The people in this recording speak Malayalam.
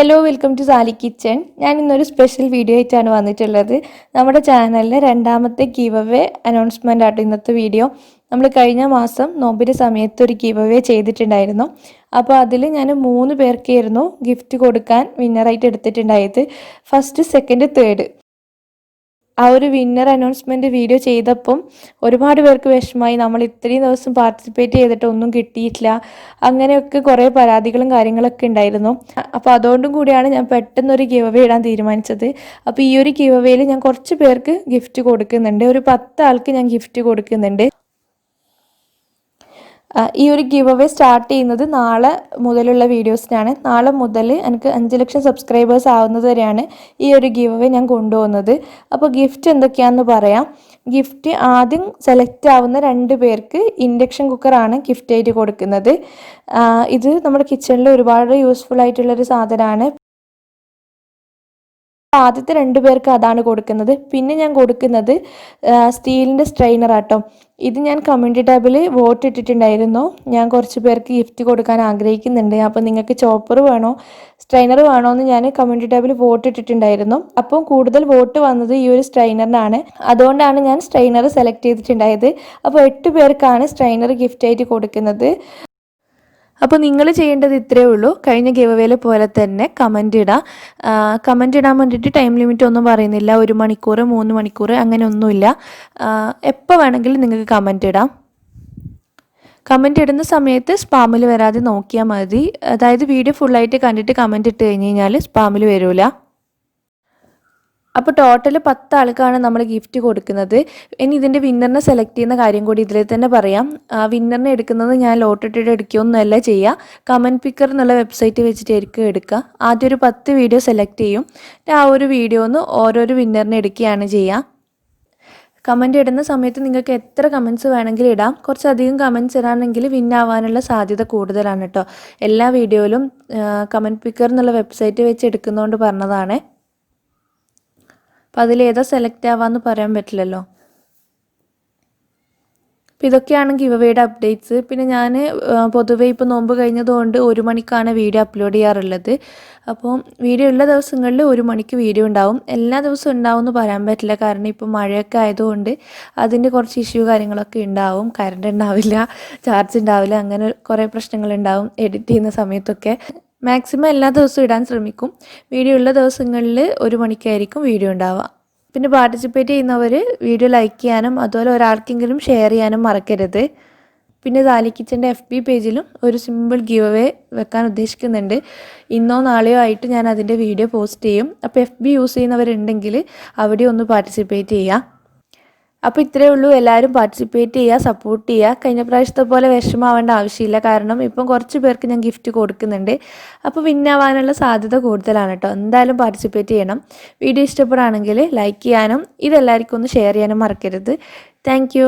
Hello welcome to Sally kitchen. ഞാൻ ഇന്നൊരു സ്പെഷ്യൽ വീഡിയോ ആയിട്ടാണ് വന്നിട്ടുള്ളത്. നമ്മുടെ ചാനലിലെ രണ്ടാമത്തെ ഗീവ് അവേ അനൗൺസ്മെൻ്റ് ആട്ടോ ഇന്നത്തെ വീഡിയോ. നമ്മൾ കഴിഞ്ഞ മാസം നോമ്പിൻ്റെ സമയത്ത് ഒരു ഗീവ് അവേ ചെയ്തിട്ടുണ്ടായിരുന്നു. അപ്പോൾ അതിൽ ഞാൻ 3 പേർക്കായിരുന്നു ഗിഫ്റ്റ് കൊടുക്കാൻ വിന്നറായിട്ട് എടുത്തിട്ടുണ്ടായത്. First, second, third. ആ ഒരു വിന്നർ അനൗൺസ്മെൻറ്റ് വീഡിയോ ചെയ്തപ്പം ഒരുപാട് പേർക്ക് വിഷമമായി. നമ്മൾ ഇത്രയും ദിവസം പാർട്ടിസിപ്പേറ്റ് ചെയ്തിട്ട് ഒന്നും കിട്ടിയിട്ടില്ല, അങ്ങനെയൊക്കെ കുറേ പരാതികളും കാര്യങ്ങളൊക്കെ ഉണ്ടായിരുന്നു. അപ്പോൾ അതുകൊണ്ടും കൂടിയാണ് ഞാൻ പെട്ടെന്നൊരു ഗിവ് അവേ ഇടാൻ തീരുമാനിച്ചത്. അപ്പോൾ ഈ ഒരു ഗിവ് അവേയിൽ ഞാൻ കുറച്ച് പേർക്ക് ഗിഫ്റ്റ് കൊടുക്കുന്നുണ്ട്. ഒരു 10 ആൾക്ക് ഞാൻ ഗിഫ്റ്റ് കൊടുക്കുന്നുണ്ട്. ഈ ഒരു ഗിവ് അവേ സ്റ്റാർട്ട് ചെയ്യുന്നത് നാളെ മുതലുള്ള വീഡിയോസിനാണ്. നാളെ മുതൽ എനിക്ക് 5 ലക്ഷം സബ്സ്ക്രൈബേഴ്സ് ആവുന്നത് വരെയാണ് ഈ ഒരു ഗിവ് അവേ ഞാൻ കൊണ്ടുപോകുന്നത്. അപ്പോൾ ഗിഫ്റ്റ് എന്തൊക്കെയാണെന്ന് പറയാം. ഗിഫ്റ്റ് ആദ്യം സെലക്ട് ആവുന്ന 2 പേർക്ക് ഇൻഡക്ഷൻ കുക്കറാണ് ഗിഫ്റ്റായിട്ട് കൊടുക്കുന്നത്. ഇത് നമ്മുടെ കിച്ചണിൽ ഒരുപാട് യൂസ്ഫുൾ ആയിട്ടുള്ളൊരു സാധനമാണ്. ആദ്യത്തെ 2 പേർക്ക് അതാണ് കൊടുക്കുന്നത്. പിന്നെ ഞാൻ കൊടുക്കുന്നത് സ്റ്റീലിൻ്റെ സ്ട്രെയിനർ ആട്ടോ. ഇത് ഞാൻ കമ്മ്യൂണിറ്റി ടാബിൽ വോട്ട് ഇട്ടിട്ടുണ്ടായിരുന്നു. ഞാൻ കുറച്ച് പേർക്ക് ഗിഫ്റ്റ് കൊടുക്കാൻ ആഗ്രഹിക്കുന്നുണ്ട്. അപ്പോൾ നിങ്ങൾക്ക് ചോപ്പർ വേണോ സ്ട്രെയിനർ വേണോ എന്ന് ഞാൻ കമ്മ്യൂണിറ്റി ടാബിൽ വോട്ട് ഇട്ടിട്ടുണ്ടായിരുന്നു. അപ്പോൾ കൂടുതൽ വോട്ട് വന്നത് ഈ ഒരു സ്ട്രെയിനറിനാണ്. അതുകൊണ്ടാണ് ഞാൻ സ്ട്രെയിനർ സെലക്ട് ചെയ്തിട്ടുണ്ടായത്. അപ്പോൾ 8 പേർക്കാണ് സ്ട്രെയിനർ ഗിഫ്റ്റായിട്ട് കൊടുക്കുന്നത്. അപ്പോൾ നിങ്ങൾ ചെയ്യേണ്ടത് ഇത്രയേ ഉള്ളൂ. കഴിഞ്ഞ ഗിവ് അവേയിലെ പോലെ തന്നെ കമൻറ്റ് ഇടാം. കമൻറ്റ് ഇടാൻ വേണ്ടിയിട്ട് ടൈം ലിമിറ്റ് ഒന്നും പറയുന്നില്ല. 1 മണിക്കൂർ 3 മണിക്കൂർ അങ്ങനെ ഒന്നുമില്ല. എപ്പോൾ വേണമെങ്കിലും നിങ്ങൾക്ക് കമൻറ്റ് ഇടാം. കമൻറ്റ് ഇടുന്ന സമയത്ത് സ്പാമിൽ വരാതെ നോക്കിയാൽ മതി. അതായത് വീഡിയോ ഫുള്ളായിട്ട് കണ്ടിട്ട് കമൻറ്റ് ഇട്ട് കഴിഞ്ഞ് കഴിഞ്ഞാൽ സ്പാമിൽ വരില്ല. അപ്പോൾ ടോട്ടൽ 10 ആൾക്കാണ് നമ്മൾ ഗിഫ്റ്റ് കൊടുക്കുന്നത്. ഇനി ഇതിൻ്റെ വിന്നറിനെ സെലക്ട് ചെയ്യുന്ന കാര്യം കൂടി ഇതിൽ തന്നെ പറയാം. വിന്നറിനെ എടുക്കുന്നത് ഞാൻ ലോട്ടിട്ടിട്ട് എടുക്കുകയൊന്നുമല്ല ചെയ്യുക. കമൻറ്റ് പിക്കർ എന്നുള്ള വെബ്സൈറ്റ് വെച്ചിട്ടായിരിക്കും എടുക്കുക. ആദ്യം ഒരു 10 വീഡിയോ സെലക്ട് ചെയ്യും. ആ ഒരു വീഡിയോന്ന് ഓരോരോ വിന്നറിനെ എടുക്കുകയാണ് ചെയ്യുക. കമൻറ്റ് ഇടുന്ന സമയത്ത് നിങ്ങൾക്ക് എത്ര കമൻറ്റ്സ് വേണമെങ്കിലും ഇടാം. കുറച്ചധികം കമൻറ്റ്സ് ഇടാണെങ്കിൽ വിന്നാവാനുള്ള സാധ്യത കൂടുതലാണ് കേട്ടോ. എല്ലാ വീഡിയോയിലും കമൻറ്റ് പിക്കർ എന്നുള്ള വെബ്സൈറ്റ് വെച്ച് എടുക്കുന്നതുകൊണ്ട് പറഞ്ഞതാണ്. അപ്പോൾ അതിലേതാ സെലക്ട് ആവാമെന്ന് പറയാൻ പറ്റില്ലല്ലോ. അപ്പോൾ ഇതൊക്കെയാണ് ഗിവ് അവേയുടെ അപ്ഡേറ്റ്സ്. പിന്നെ ഞാൻ പൊതുവേ ഇപ്പോൾ നോമ്പ് കഴിഞ്ഞതുകൊണ്ട് 1 മണിക്കാണ് വീഡിയോ അപ്ലോഡ് ചെയ്യാറുള്ളത്. അപ്പോൾ വീഡിയോ ഉള്ള ദിവസങ്ങളിൽ 1 മണിക്ക് വീഡിയോ ഉണ്ടാവും. എല്ലാ ദിവസവും ഉണ്ടാവും എന്ന് പറയാൻ പറ്റില്ല. കാരണം ഇപ്പോൾ മഴയൊക്കെ ആയതുകൊണ്ട് അതിൻ്റെ കുറച്ച് ഇഷ്യൂ കാര്യങ്ങളൊക്കെ ഉണ്ടാവും. കറണ്ട് ഉണ്ടാവില്ല, ചാർജ് ഉണ്ടാവില്ല, അങ്ങനെ കുറേ പ്രശ്നങ്ങളുണ്ടാവും എഡിറ്റ് ചെയ്യുന്ന സമയത്തൊക്കെ. മാക്സിമം എല്ലാ ദിവസവും ഇടാൻ ശ്രമിക്കും. വീഡിയോ ഉള്ള ദിവസങ്ങളിൽ 1 മണിക്കായിരിക്കും വീഡിയോ ഉണ്ടാവുക. പിന്നെ പാർട്ടിസിപ്പേറ്റ് ചെയ്യുന്നവർ വീഡിയോ ലൈക്ക് ചെയ്യാനും അതുപോലെ ഒരാൾക്കെങ്കിലും ഷെയർ ചെയ്യാനും മറക്കരുത്. പിന്നെ സാലി കിച്ചൻ്റെ FB പേജിലും ഒരു സിമ്പിൾ ഗിവ് അവേ വെക്കാൻ ഉദ്ദേശിക്കുന്നുണ്ട്. ഇന്നോ നാളെയോ ആയിട്ട് ഞാൻ അതിൻ്റെ വീഡിയോ പോസ്റ്റ് ചെയ്യും. അപ്പോൾ FB യൂസ് ചെയ്യുന്നവരുണ്ടെങ്കിൽ അവിടെ ഒന്ന് പാർട്ടിസിപ്പേറ്റ് ചെയ്യുക. അപ്പോൾ ഇത്രയേ ഉള്ളൂ. എല്ലാവരും പാർട്ടിസിപ്പേറ്റ് ചെയ്യുക, സപ്പോർട്ട് ചെയ്യുക. കഴിഞ്ഞ പ്രാവശ്യത്തെ പോലെ വിഷമാവേണ്ട ആവശ്യമില്ല. കാരണം ഇപ്പം കുറച്ച് പേർക്ക് ഞാൻ ഗിഫ്റ്റ് കൊടുക്കുന്നുണ്ട്. അപ്പോൾ വിന്നാവാനുള്ള സാധ്യത കൂടുതലാണ് കേട്ടോ. എന്തായാലും പാർട്ടിസിപ്പേറ്റ് ചെയ്യണം. വീഡിയോ ഇഷ്ടപ്പെടുകയാണെങ്കിൽ ലൈക്ക് ചെയ്യാനും ഇതെല്ലാവർക്കും ഒന്ന് ഷെയർ ചെയ്യാനും മറക്കരുത്. താങ്ക്